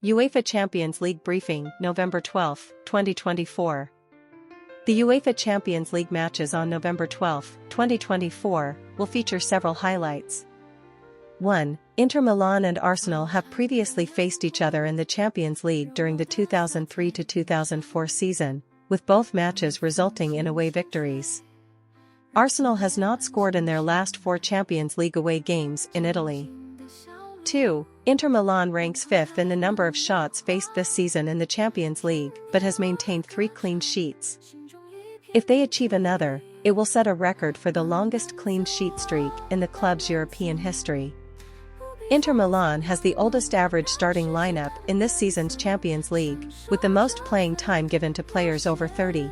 UEFA Champions League briefing, November 12, 2024. The UEFA Champions League matches on November 12, 2024, will feature several highlights. 1. Inter Milan and Arsenal have previously faced each other in the Champions League during the 2003-2004 season, with both matches resulting in away victories. Arsenal has not scored in their last 4 Champions League away games in Italy. 2. Inter Milan ranks 5th in the number of shots faced this season in the Champions League but has maintained 3 clean sheets. If they achieve another, it will set a record for the longest clean sheet streak in the club's European history. Inter Milan has the oldest average starting lineup in this season's Champions League, with the most playing time given to players over 30.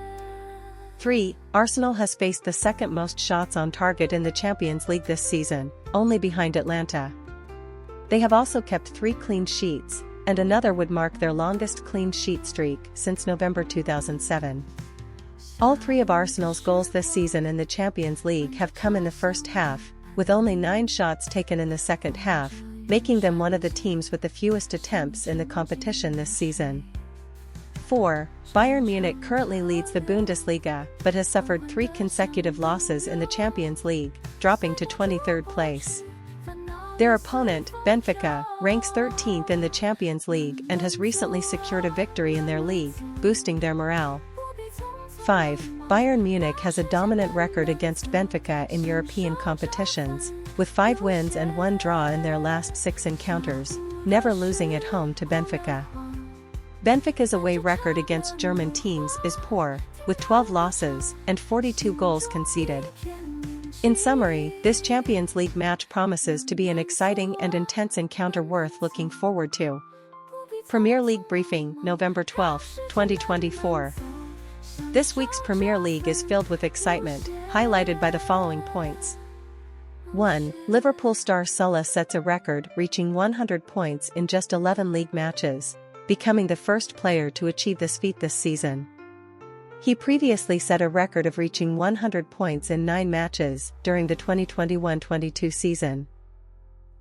3. Arsenal has faced the second most shots on target in the Champions League this season, only behind Atalanta. They have also kept 3 clean sheets, and another would mark their longest clean sheet streak since November 2007. All 3 of Arsenal's goals this season in the Champions League have come in the first half, with only 9 shots taken in the second half, making them one of the teams with the fewest attempts in the competition this season. 4. Bayern Munich currently leads the Bundesliga but has suffered 3 consecutive losses in the Champions League, dropping to 23rd place. Their opponent, Benfica, ranks 13th in the Champions League and has recently secured a victory in their league, boosting their morale. 5. Bayern Munich has a dominant record against Benfica in European competitions, with 5 wins and 1 draw in their last 6 encounters, never losing at home to Benfica. Benfica's away record against German teams is poor, with 12 losses and 42 goals conceded. In summary, this Champions League match promises to be an exciting and intense encounter worth looking forward to. Premier League briefing, November 12, 2024. This week's Premier League is filled with excitement, highlighted by the following points. 1. Liverpool star Salah sets a record, reaching 100 points in just 11 league matches, becoming the first player to achieve this feat this season. He previously set a record of reaching 100 points in 9 matches during the 2021-22 season.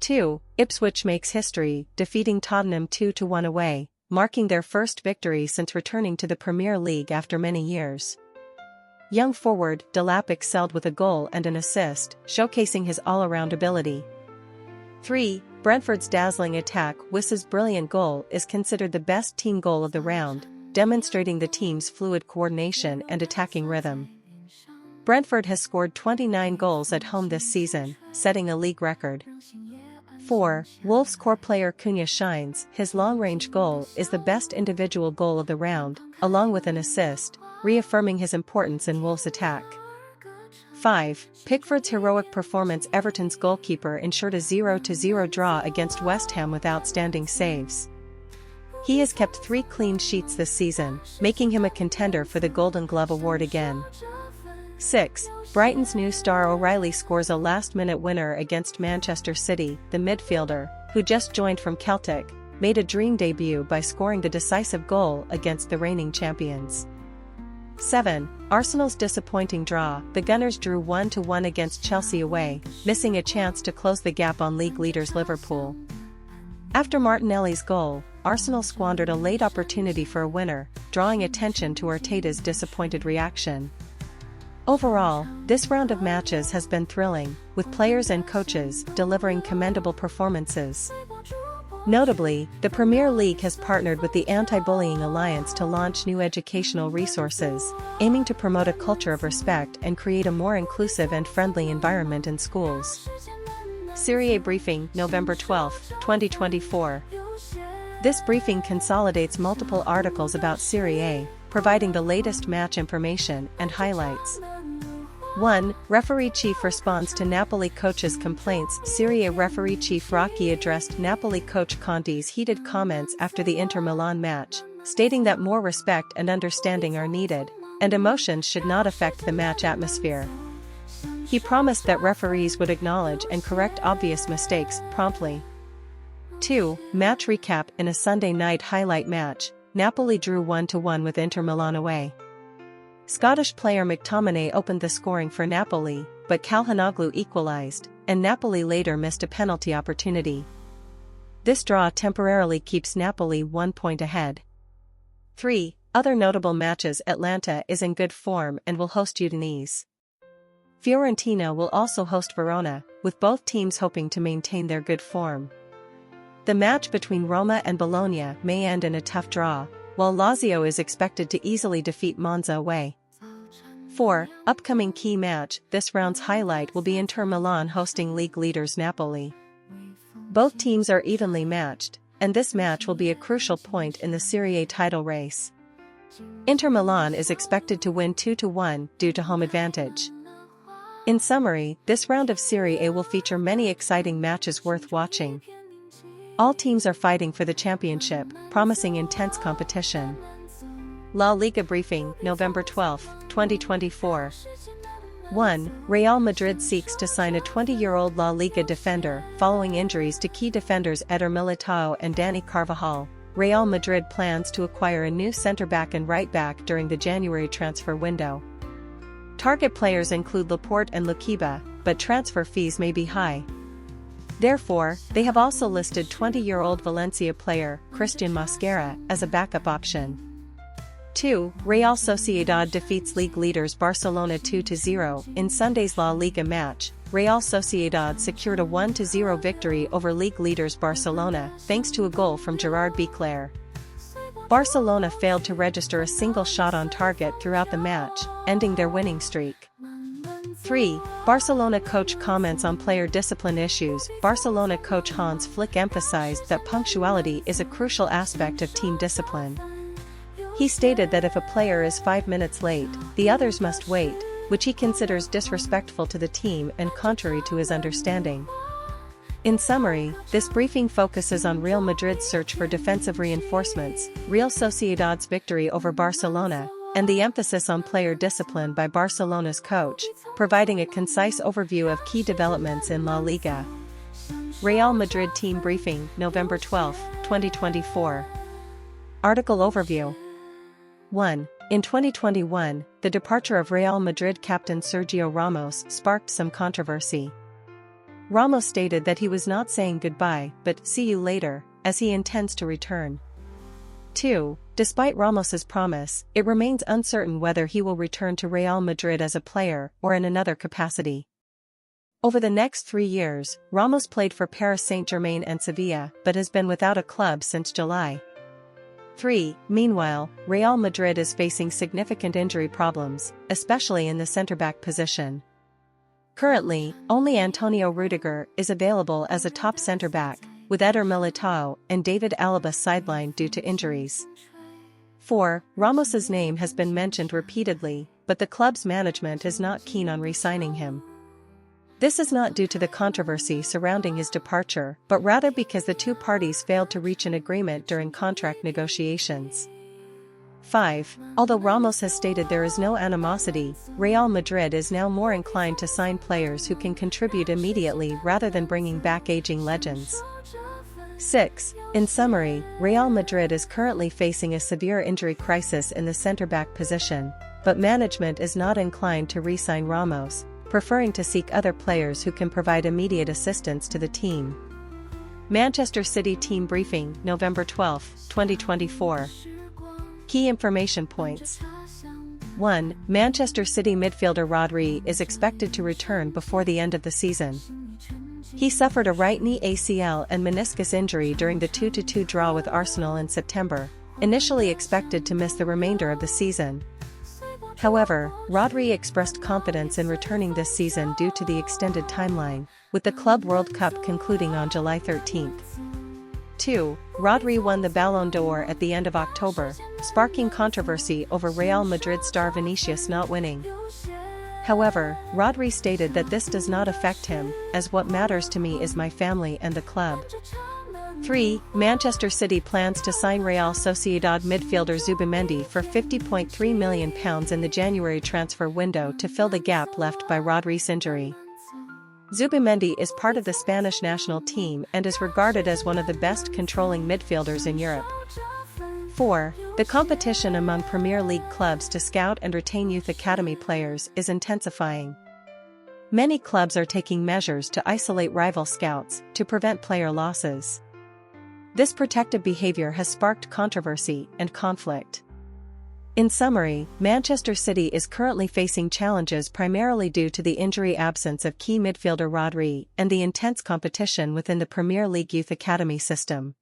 2. Ipswich makes history, defeating Tottenham 2-1 away, marking their first victory since returning to the Premier League after many years. Young forward Delap excelled with a goal and an assist, showcasing his all-around ability. 3. Brentford's dazzling attack. Wiss's brilliant goal is considered the best team goal of the round, demonstrating the team's fluid coordination and attacking rhythm. Brentford has scored 29 goals at home this season, setting a league record. 4. Wolves core player Cunha shines. His long-range goal is the best individual goal of the round, along with an assist, reaffirming his importance in Wolves' attack. 5. Pickford's heroic performance. Everton's goalkeeper ensured a 0-0 draw against West Ham with outstanding saves. He has kept 3 clean sheets this season, making him a contender for the Golden Glove award again. 6. Brighton's new star O'Reilly scores a last-minute winner against Manchester City. The midfielder, who just joined from Celtic, made a dream debut by scoring the decisive goal against the reigning champions. 7. Arsenal's disappointing draw. The Gunners drew 1-1 against Chelsea away, missing a chance to close the gap on league leaders Liverpool. After Martinelli's goal, Arsenal squandered a late opportunity for a winner, drawing attention to Arteta's disappointed reaction. Overall, this round of matches has been thrilling, with players and coaches delivering commendable performances. Notably, the Premier League has partnered with the Anti-Bullying Alliance to launch new educational resources, aiming to promote a culture of respect and create a more inclusive and friendly environment in schools. Serie A briefing, November 12, 2024. This briefing consolidates multiple articles about Serie A, providing the latest match information and highlights. 1. Referee chief responds to Napoli coach's complaints. Serie A referee chief Rocchi addressed Napoli coach Conte's heated comments after the Inter Milan match, stating that more respect and understanding are needed, and emotions should not affect the match atmosphere. He promised that referees would acknowledge and correct obvious mistakes promptly. 2. Match recap. In a Sunday night highlight match, Napoli drew 1-1 with Inter Milan away. Scottish player McTominay opened the scoring for Napoli, but Calhanoglu equalized, and Napoli later missed a penalty opportunity. this draw temporarily keeps Napoli 1 point ahead. 3. Other notable matches: Atalanta is in good form and will host Udinese. Fiorentina will also host Verona, with both teams hoping to maintain their good form. The match between Roma and Bologna may end in a tough draw, while Lazio is expected to easily defeat Monza away. 4. Upcoming key match: this round's highlight will be Inter Milan hosting league leaders Napoli. Both teams are evenly matched, and this match will be a crucial point in the Serie A title race. Inter Milan is expected to win 2-1 due to home advantage. In summary, this round of Serie A will feature many exciting matches worth watching. All teams are fighting for the championship, promising intense competition. La Liga briefing, November 12, 2024. 1. Real Madrid seeks to sign a 20-year-old La Liga defender. Following injuries to key defenders Eder Militao and Dani Carvajal, Real Madrid plans to acquire a new centre-back and right-back during the January transfer window. Target players include Laporte and Luquiba, but transfer fees may be high. Therefore, they have also listed 20-year-old Valencia player Christian Mosquera as a backup option. 2. Real Sociedad defeats league leaders Barcelona 2-0. In Sunday's La Liga match, Real Sociedad secured a 1-0 victory over league leaders Barcelona, thanks to a goal from Gerard Piqué. Barcelona failed to register a single shot on target throughout the match, ending their winning streak. 3. Barcelona coach comments on player discipline issues. Barcelona coach Hans Flick emphasized that punctuality is a crucial aspect of team discipline. He stated that if a player is 5 minutes late, the others must wait, which he considers disrespectful to the team and contrary to his understanding. In summary, this briefing focuses on Real Madrid's search for defensive reinforcements, Real Sociedad's victory over Barcelona, and the emphasis on player discipline by Barcelona's coach, providing a concise overview of key developments in La Liga. Real Madrid team briefing, November 12, 2024. Article overview. 1. In 2021, the departure of Real Madrid captain Sergio Ramos sparked some controversy. Ramos stated that he was not saying goodbye but "see you later," as he intends to return. 2. Despite Ramos's promise, it remains uncertain whether he will return to Real Madrid as a player or in another capacity. Over the next 3 years, Ramos played for Paris Saint-Germain and Sevilla but has been without a club since July. 3. Meanwhile, Real Madrid is facing significant injury problems, especially in the centre-back position. Currently, only Antonio Rudiger is available as a top centre-back, with Eder Militao and David Alaba sidelined due to injuries. 4. Ramos's name has been mentioned repeatedly, but the club's management is not keen on re-signing him. This is not due to the controversy surrounding his departure, but rather because the two parties failed to reach an agreement during contract negotiations. 5. Although Ramos has stated there is no animosity, Real Madrid is now more inclined to sign players who can contribute immediately rather than bringing back aging legends. 6. In summary, Real Madrid is currently facing a severe injury crisis in the centre-back position, but management is not inclined to re-sign Ramos, preferring to seek other players who can provide immediate assistance to the team. Manchester City team briefing, November 12, 2024. Key information points. 1. Manchester City midfielder Rodri is expected to return before the end of the season. He suffered a right knee ACL and meniscus injury during the 2-2 draw with Arsenal in September, initially expected to miss the remainder of the season. However, Rodri expressed confidence in returning this season due to the extended timeline, with the Club World Cup concluding on July 13. 2. Rodri won the Ballon d'Or at the end of October, sparking controversy over Real Madrid star Vinicius not winning. However, Rodri stated that this does not affect him, as what matters to me is my family and the club. 3. Manchester City plans to sign Real Sociedad midfielder Zubimendi for £50.3 million in the January transfer window to fill the gap left by Rodri's injury. Zubimendi is part of the Spanish national team and is regarded as one of the best controlling midfielders in Europe. 4. The competition among Premier League clubs to scout and retain youth academy players is intensifying. Many clubs are taking measures to isolate rival scouts to prevent player losses. This protective behavior has sparked controversy and conflict. In summary, Manchester City is currently facing challenges primarily due to the injury absence of key midfielder Rodri and the intense competition within the Premier League Youth Academy system.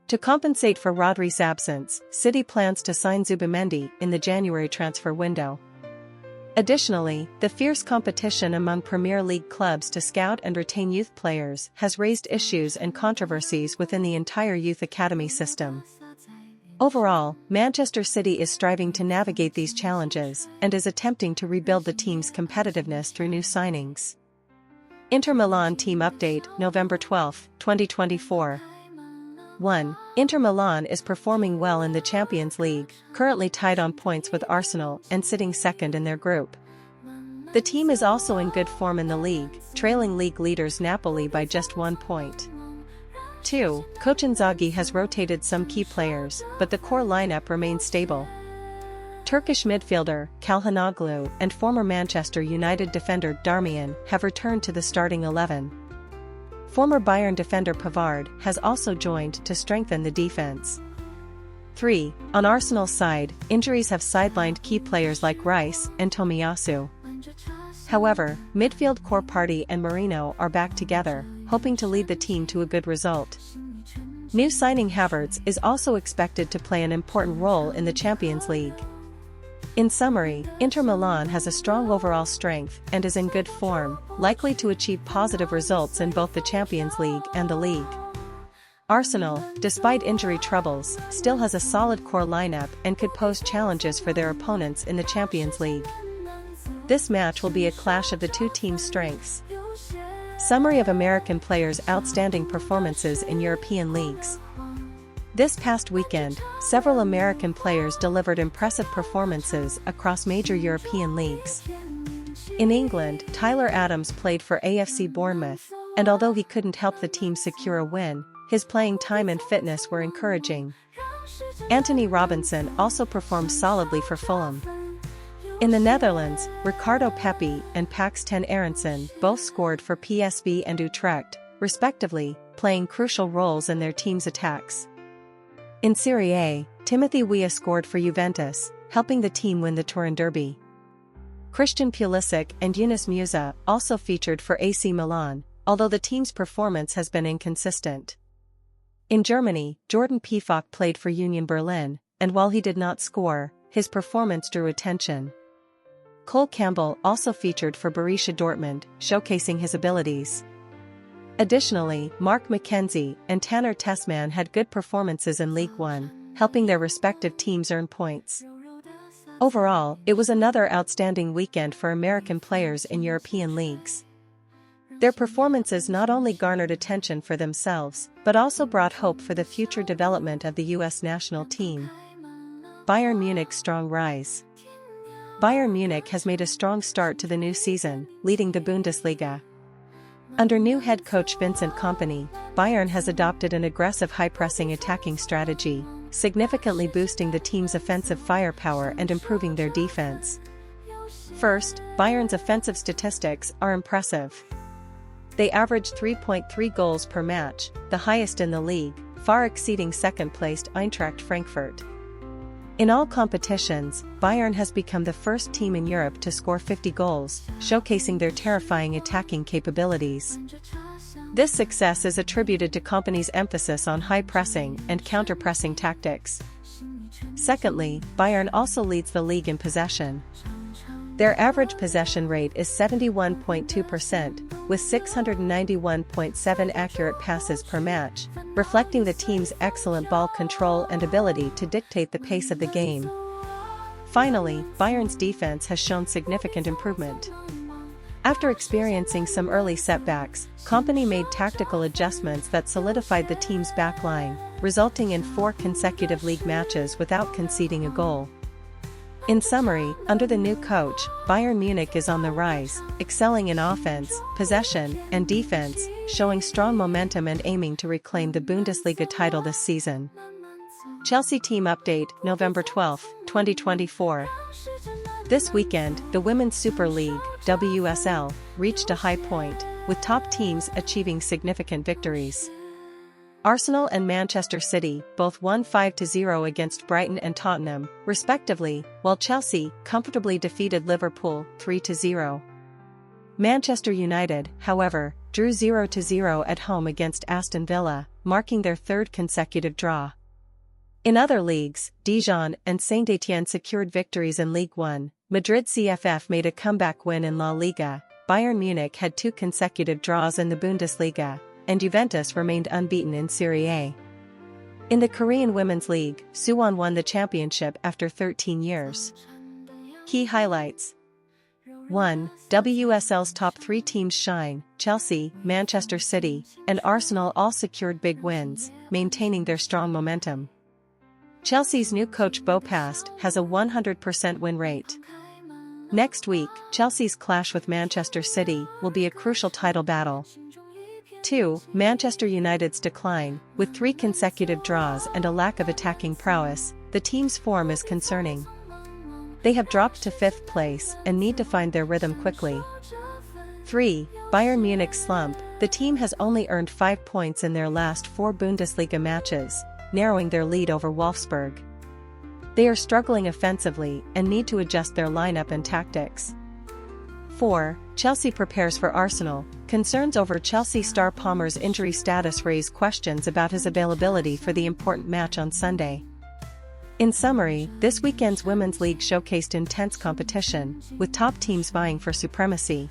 To compensate for Rodri's absence, City plans to sign Zubimendi in the January transfer window. Additionally, the fierce competition among Premier League clubs to scout and retain youth players has raised issues and controversies within the entire youth academy system. Overall, Manchester City is striving to navigate these challenges and is attempting to rebuild the team's competitiveness through new signings. Inter Milan team update, November 12, 2024. 1. Inter Milan is performing well in the Champions League, currently tied on points with Arsenal and sitting second in their group. The team is also in good form in the league, trailing league leaders Napoli by just 1 point. 2. Coach Inzaghi has rotated some key players, but the core lineup remains stable. Turkish midfielder Çalhanoğlu and former Manchester United defender Darmian have returned to the starting 11. Former Bayern defender Pavard has also joined to strengthen the defense. 3. On Arsenal's side, injuries have sidelined key players like Rice and Tomiyasu. However, midfield core Partey and Merino are back together, hoping to lead the team to a good result. New signing Havertz is also expected to play an important role in the Champions League. In summary, Inter Milan has a strong overall strength and is in good form, likely to achieve positive results in both the Champions League and the league. Arsenal, despite injury troubles, still has a solid core lineup and could pose challenges for their opponents in the Champions League. This match will be a clash of the two teams' strengths. Summary of American players' outstanding performances in European leagues. This past weekend, several American players delivered impressive performances across major European leagues. In England, Tyler Adams played for AFC Bournemouth, and although he couldn't help the team secure a win, his playing time and fitness were encouraging. Anthony Robinson also performed solidly for Fulham. In the Netherlands, Ricardo Pepi and Paxten Aronson both scored for PSV and Utrecht, respectively, playing crucial roles in their team's attacks. In Serie A, Timothy Weah scored for Juventus, helping the team win the Turin Derby. Christian Pulisic and Yunus Musa also featured for AC Milan, although the team's performance has been inconsistent. In Germany, Jordan Pefok played for Union Berlin, and while he did not score, his performance drew attention. Cole Campbell also featured for Borussia Dortmund, showcasing his abilities. Additionally, Mark McKenzie and Tanner Tessman had good performances in League One, helping their respective teams earn points. Overall, it was another outstanding weekend for American players in European leagues. Their performances not only garnered attention for themselves, but also brought hope for the future development of the U.S. national team. Bayern Munich's strong rise. Bayern Munich has made a strong start to the new season, leading the Bundesliga. Under new head coach Vincent Kompany, Bayern has adopted an aggressive high-pressing attacking strategy, significantly boosting the team's offensive firepower and improving their defense. First, Bayern's offensive statistics are impressive. They average 3.3 goals per match, the highest in the league, far exceeding second-placed Eintracht Frankfurt. In all competitions, Bayern has become the first team in Europe to score 50 goals, showcasing their terrifying attacking capabilities. This success is attributed to Kompany's emphasis on high pressing and counter-pressing tactics. Secondly, Bayern also leads the league in possession. Their average possession rate is 71.2%, with 691.7 accurate passes per match, reflecting the team's excellent ball control and ability to dictate the pace of the game. Finally, Bayern's defense has shown significant improvement. After experiencing some early setbacks, Kompany made tactical adjustments that solidified the team's backline, resulting in 4 consecutive league matches without conceding a goal. In summary, under the new coach, Bayern Munich is on the rise, excelling in offense, possession, and defense, showing strong momentum and aiming to reclaim the Bundesliga title this season. Chelsea team update, November 12, 2024. This weekend, the Women's Super League, WSL, reached a high point, with top teams achieving significant victories. Arsenal and Manchester City both won 5-0 against Brighton and Tottenham, respectively, while Chelsea comfortably defeated Liverpool 3-0. Manchester United, however, drew 0-0 at home against Aston Villa, marking their third consecutive draw. In other leagues, Dijon and Saint-Étienne secured victories in Ligue 1, Madrid CFF made a comeback win in La Liga, Bayern Munich had 2 consecutive draws in the Bundesliga, and Juventus remained unbeaten in Serie A. In the Korean Women's League, Suwon won the championship after 13 years. Key highlights. 1. WSL's top 3 teams shine. Chelsea, Manchester City, and Arsenal all secured big wins, maintaining their strong momentum. Chelsea's new coach Bo Past has a 100% win rate. Next week, Chelsea's clash with Manchester City will be a crucial title battle. 2. Manchester United's decline, with 3 consecutive draws and a lack of attacking prowess, the team's form is concerning. They have dropped to 5th place and need to find their rhythm quickly. 3. Bayern Munich's slump, the team has only earned 5 points in their last 4 Bundesliga matches, narrowing their lead over Wolfsburg. They are struggling offensively and need to adjust their lineup and tactics. 4. Chelsea prepares for Arsenal. Concerns over Chelsea star Palmer's injury status raise questions about his availability for the important match on Sunday. In summary, this weekend's Women's League showcased intense competition, with top teams vying for supremacy.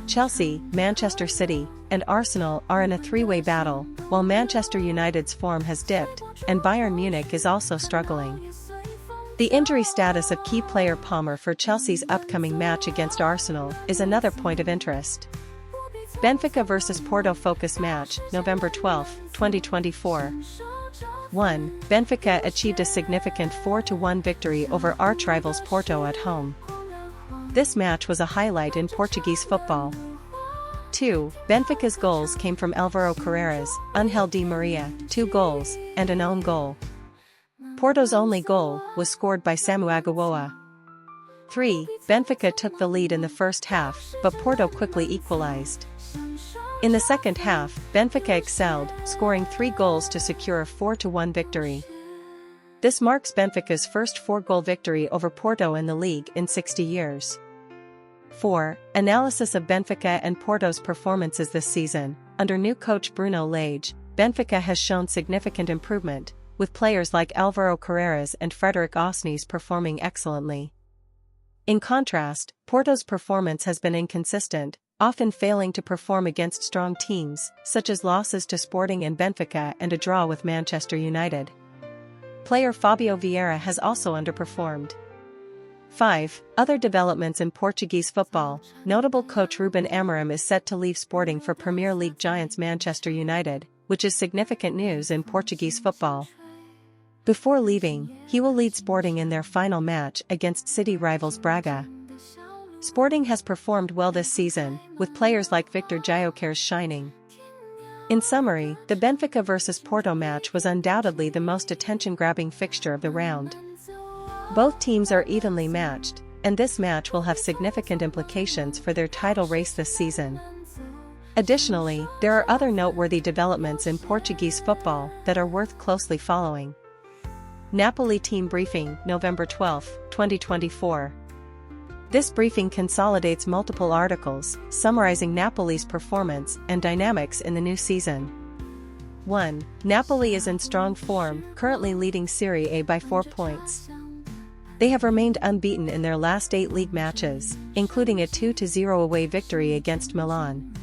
Chelsea, Manchester City, and Arsenal are in a 3-way battle, while Manchester United's form has dipped, and Bayern Munich is also struggling. The injury status of key player Palmer for Chelsea's upcoming match against Arsenal is another point of interest. Benfica vs Porto focus match, November 12, 2024. 1. Benfica achieved a significant 4-1 victory over arch-rivals Porto at home. This match was a highlight in Portuguese football. 2. Benfica's goals came from Álvaro Carreras, Ángel Di Maria, 2 goals, and an own goal. Porto's only goal was scored by Samu Agawoa. 3. Benfica took the lead in the first half, but Porto quickly equalized. In the second half, Benfica excelled, scoring 3 goals to secure a 4-1 victory. This marks Benfica's first 4-goal victory over Porto in the league in 60 years. 4. Analysis of Benfica and Porto's performances this season. Under new coach Bruno Lage, Benfica has shown significant improvement, with players like Álvaro Carreras and Frederic Osnes performing excellently. In contrast, Porto's performance has been inconsistent, often failing to perform against strong teams, such as losses to Sporting and Benfica and a draw with Manchester United. Player Fabio Vieira has also underperformed. 5. Other developments in Portuguese football. Notable coach Ruben Amorim is set to leave Sporting for Premier League giants Manchester United, which is significant news in Portuguese football. Before leaving, he will lead Sporting in their final match against city rivals Braga. Sporting has performed well this season, with players like Victor Gyökeres shining. In summary, the Benfica vs Porto match was undoubtedly the most attention-grabbing fixture of the round. Both teams are evenly matched, and this match will have significant implications for their title race this season. Additionally, there are other noteworthy developments in Portuguese football that are worth closely following. Napoli team briefing, November 12, 2024. This briefing consolidates multiple articles, summarizing Napoli's performance and dynamics in the new season. 1. Napoli is in strong form, currently leading Serie A by 4 points. They have remained unbeaten in their last 8 league matches, including a 2-0 away victory against Milan.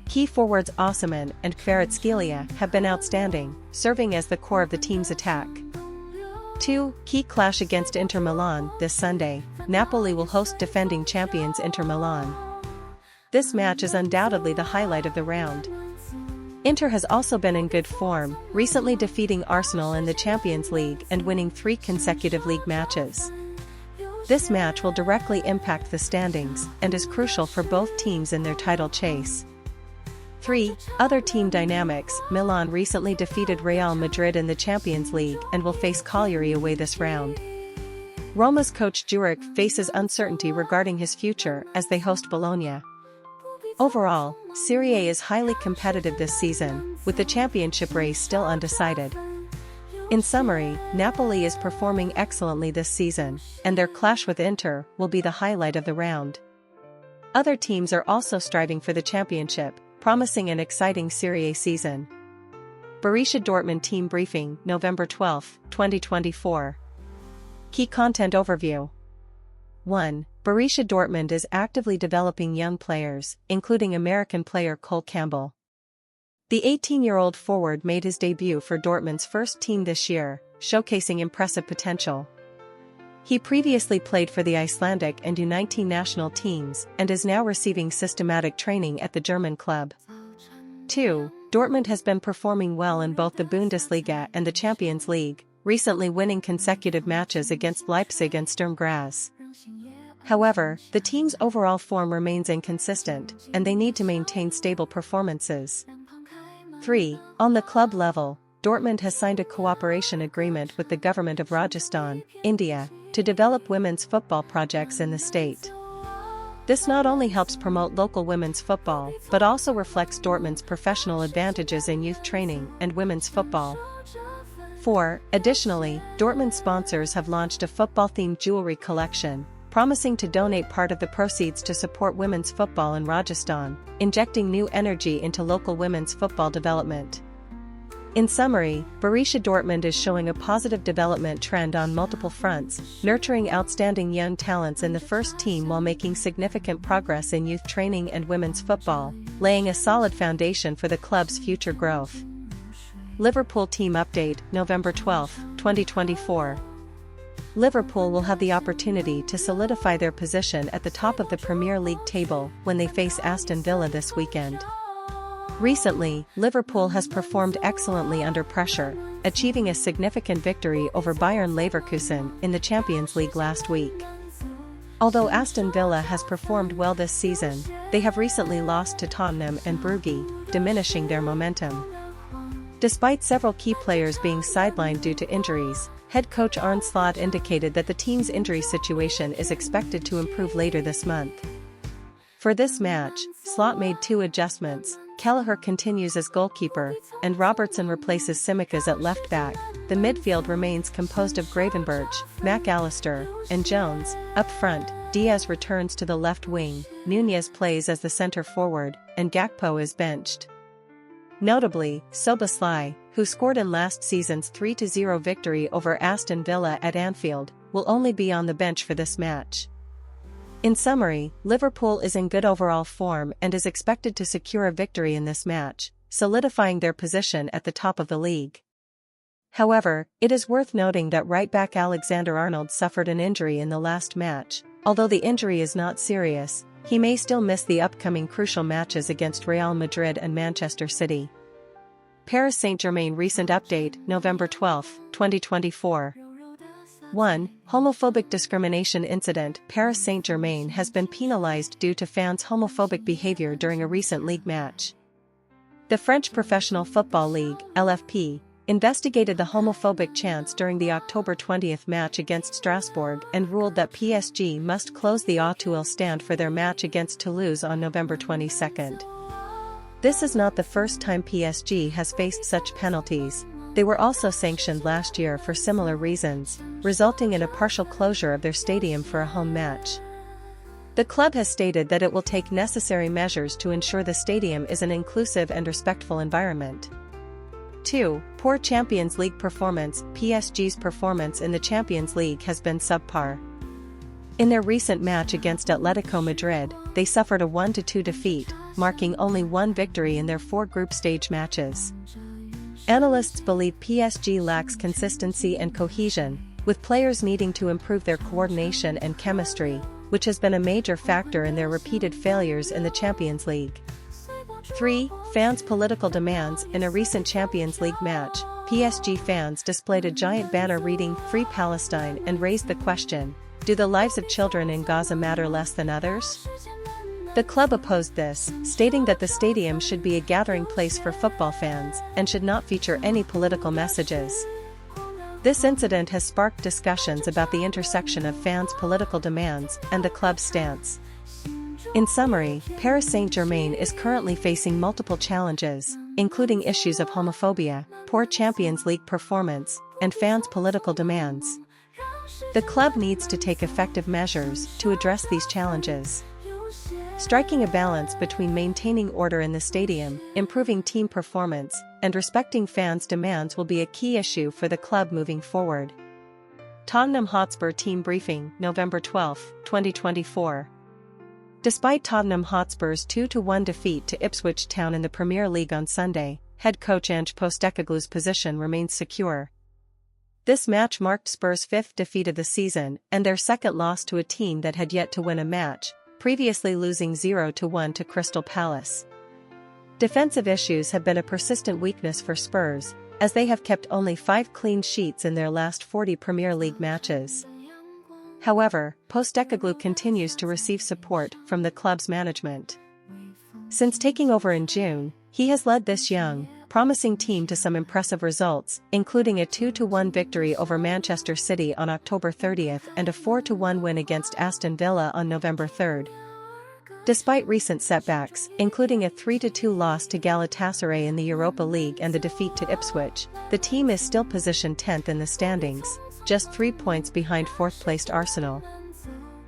Key forwards Osimhen and Kvaratskhelia have been outstanding, serving as the core of the team's attack. 2. Key clash against Inter Milan this Sunday. Napoli will host defending champions Inter Milan. This match is undoubtedly the highlight of the round. Inter has also been in good form, recently defeating Arsenal in the Champions League and winning 3 consecutive league matches. This match will directly impact the standings and is crucial for both teams in their title chase. 3. Other team dynamics. Milan recently defeated Real Madrid in the Champions League and will face Cagliari away this round. Roma's coach Juric faces uncertainty regarding his future as they host Bologna. Overall, Serie A is highly competitive this season, with the championship race still undecided. In summary, Napoli is performing excellently this season, and their clash with Inter will be the highlight of the round. Other teams are also striving for the championship, promising an exciting Serie A season. Borussia Dortmund Team Briefing, November 12, 2024. Key Content Overview. 1. Borussia Dortmund is actively developing young players, including American player Cole Campbell. The 18-year-old forward made his debut for Dortmund's first team this year, showcasing impressive potential. He previously played for the Icelandic and U19 national teams and is now receiving systematic training at the German club. 2. Dortmund has been performing well in both the Bundesliga and the Champions League, recently winning consecutive matches against Leipzig and Sturm Graz. However, the team's overall form remains inconsistent, and they need to maintain stable performances. 3. On the club level, Dortmund has signed a cooperation agreement with the government of Rajasthan, India, to develop women's football projects in the state. This not only helps promote local women's football but also reflects Dortmund's professional advantages in youth training and women's football. 4. Additionally, Dortmund sponsors have launched a football-themed jewelry collection, promising to donate part of the proceeds to support women's football in Rajasthan, injecting new energy into local women's football development. In summary, Borussia Dortmund is showing a positive development trend on multiple fronts, nurturing outstanding young talents in the first team while making significant progress in youth training and women's football, laying a solid foundation for the club's future growth. Liverpool Team Update, November 12, 2024. Liverpool will have the opportunity to solidify their position at the top of the Premier League table when they face Aston Villa this weekend. Recently, Liverpool has performed excellently under pressure, achieving a significant victory over Bayern Leverkusen in the Champions League last week. Although Aston Villa has performed well this season, they have recently lost to Tottenham and Brugge, diminishing their momentum. Despite several key players being sidelined due to injuries, head coach Arne Slot indicated that the team's injury situation is expected to improve later this month. For this match, Slot made 2 adjustments. Kelleher continues as goalkeeper, and Robertson replaces Tsimikas at left back. The midfield remains composed of Gravenberch, McAllister, and Jones. Up front, Diaz returns to the left wing, Nunez plays as the center forward, and Gakpo is benched. Notably, Szoboszlai, who scored in last season's 3-0 victory over Aston Villa at Anfield, will only be on the bench for this match. In summary, Liverpool is in good overall form and is expected to secure a victory in this match, solidifying their position at the top of the league. However, it is worth noting that right-back Alexander-Arnold suffered an injury in the last match. Although the injury is not serious, he may still miss the upcoming crucial matches against Real Madrid and Manchester City. Paris Saint-Germain Recent Update, November 12, 2024. 1. Homophobic discrimination incident. Paris Saint-Germain has been penalized due to fans' homophobic behavior during a recent league match. The French Professional Football League, LFP, investigated the homophobic chants during the October 20 match against Strasbourg and ruled that PSG must close the Auteuil stand for their match against Toulouse on November 22. This is not the first time PSG has faced such penalties. They were also sanctioned last year for similar reasons, resulting in a partial closure of their stadium for a home match. The club has stated that it will take necessary measures to ensure the stadium is an inclusive and respectful environment. 2. Poor Champions League performance. PSG's performance in the Champions League has been subpar. In their recent match against Atletico Madrid, they suffered a 1-2 defeat, marking only one victory in their 4 group stage matches. Analysts believe PSG lacks consistency and cohesion, with players needing to improve their coordination and chemistry, which has been a major factor in their repeated failures in the Champions League. 3. Fans' political demands. In a recent Champions League match, PSG fans displayed a giant banner reading "Free Palestine" and raised the question, do the lives of children in Gaza matter less than others? The club opposed this, stating that the stadium should be a gathering place for football fans and should not feature any political messages. This incident has sparked discussions about the intersection of fans' political demands and the club's stance. In summary, Paris Saint-Germain is currently facing multiple challenges, including issues of homophobia, poor Champions League performance, and fans' political demands. The club needs to take effective measures to address these challenges. Striking a balance between maintaining order in the stadium, improving team performance, and respecting fans' demands will be a key issue for the club moving forward. Tottenham Hotspur Team Briefing, November 12, 2024. Despite Tottenham Hotspur's 2-1 defeat to Ipswich Town in the Premier League on Sunday, head coach Ange Postecoglou's position remains secure. This match marked Spurs' fifth defeat of the season and their second loss to a team that had yet to win a match, previously losing 0-1 to Crystal Palace. Defensive issues have been a persistent weakness for Spurs, as they have kept only 5 clean sheets in their last 40 Premier League matches. However, Postecoglou continues to receive support from the club's management. Since taking over in June, he has led this young, promising team to some impressive results, including a 2-1 victory over Manchester City on October 30th and a 4-1 win against Aston Villa on November 3rd. Despite recent setbacks, including a 3-2 loss to Galatasaray in the Europa League and the defeat to Ipswich, the team is still positioned 10th in the standings, just 3 points behind 4th-placed Arsenal.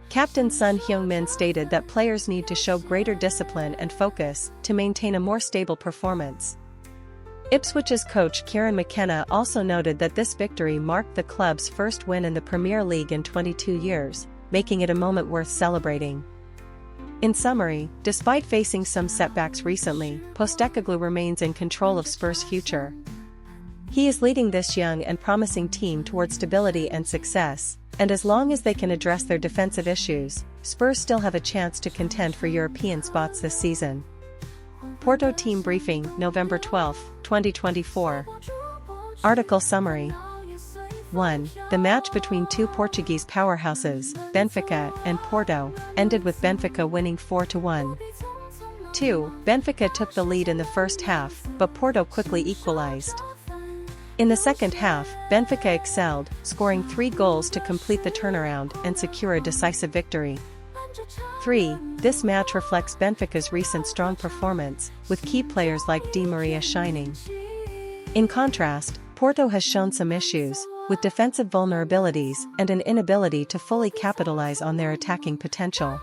Captain Son Heung-min stated that players need to show greater discipline and focus to maintain a more stable performance. Ipswich's coach Kieran McKenna also noted that this victory marked the club's first win in the Premier League in 22 years, making it a moment worth celebrating. In summary, despite facing some setbacks recently, Postecoglou remains in control of Spurs' future. He is leading this young and promising team towards stability and success, and as long as they can address their defensive issues, Spurs still have a chance to contend for European spots this season. Porto Team Briefing, November 12, 2024. Article Summary. 1. The match between two Portuguese powerhouses, Benfica and Porto, ended with Benfica winning 4-1. 2. Benfica took the lead in the first half, but Porto quickly equalized. In the second half, Benfica excelled, scoring 3 goals to complete the turnaround and secure a decisive victory. 3. This match reflects Benfica's recent strong performance, with key players like Di Maria shining. In contrast, Porto has shown some issues, with defensive vulnerabilities and an inability to fully capitalize on their attacking potential.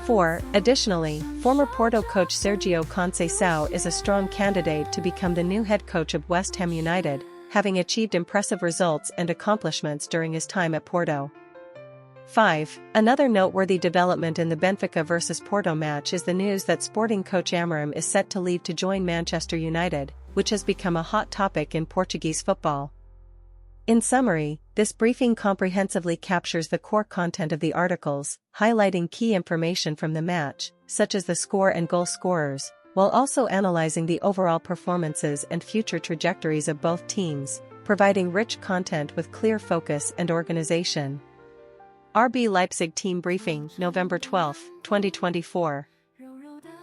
4. Additionally, former Porto coach Sergio Conceição is a strong candidate to become the new head coach of West Ham United, having achieved impressive results and accomplishments during his time at Porto. 5. Another noteworthy development in the Benfica vs Porto match is the news that Sporting coach Amorim is set to leave to join Manchester United, which has become a hot topic in Portuguese football. In summary, this briefing comprehensively captures the core content of the articles, highlighting key information from the match, such as the score and goal scorers, while also analyzing the overall performances and future trajectories of both teams, providing rich content with clear focus and organization. RB Leipzig Team Briefing, November 12, 2024.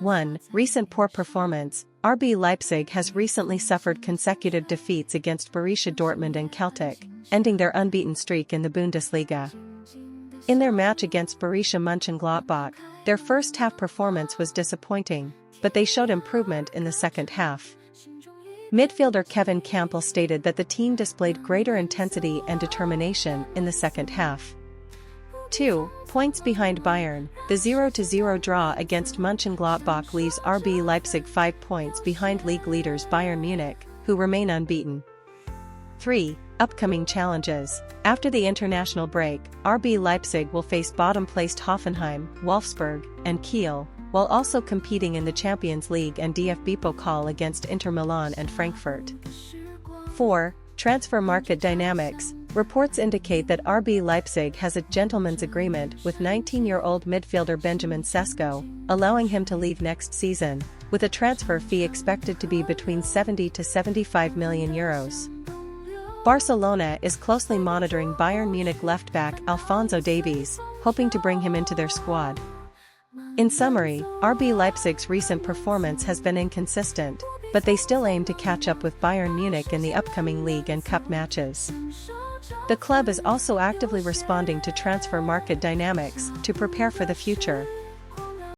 1. Recent poor performance. RB Leipzig has recently suffered consecutive defeats against Borussia Dortmund and Celtic, ending their unbeaten streak in the Bundesliga. In their match against Borussia Mönchengladbach, their first-half performance was disappointing, but they showed improvement in the second half. Midfielder Kevin Campbell stated that the team displayed greater intensity and determination in the second half. 2. Points behind Bayern. The 0-0 draw against Mönchengladbach leaves RB Leipzig 5 points behind league leaders Bayern Munich, who remain unbeaten. 3. Upcoming challenges. After the international break, RB Leipzig will face bottom-placed Hoffenheim, Wolfsburg, and Kiel, while also competing in the Champions League and DFB Pokal against Inter Milan and Frankfurt. 4. Transfer market dynamics. Reports indicate that RB Leipzig has a gentleman's agreement with 19-year-old midfielder Benjamin Sesko, allowing him to leave next season, with a transfer fee expected to be between 70 to 75 million euros. Barcelona is closely monitoring Bayern Munich left-back Alphonso Davies, hoping to bring him into their squad. In summary, RB Leipzig's recent performance has been inconsistent, but they still aim to catch up with Bayern Munich in the upcoming league and cup matches. The club is also actively responding to transfer market dynamics to prepare for the future.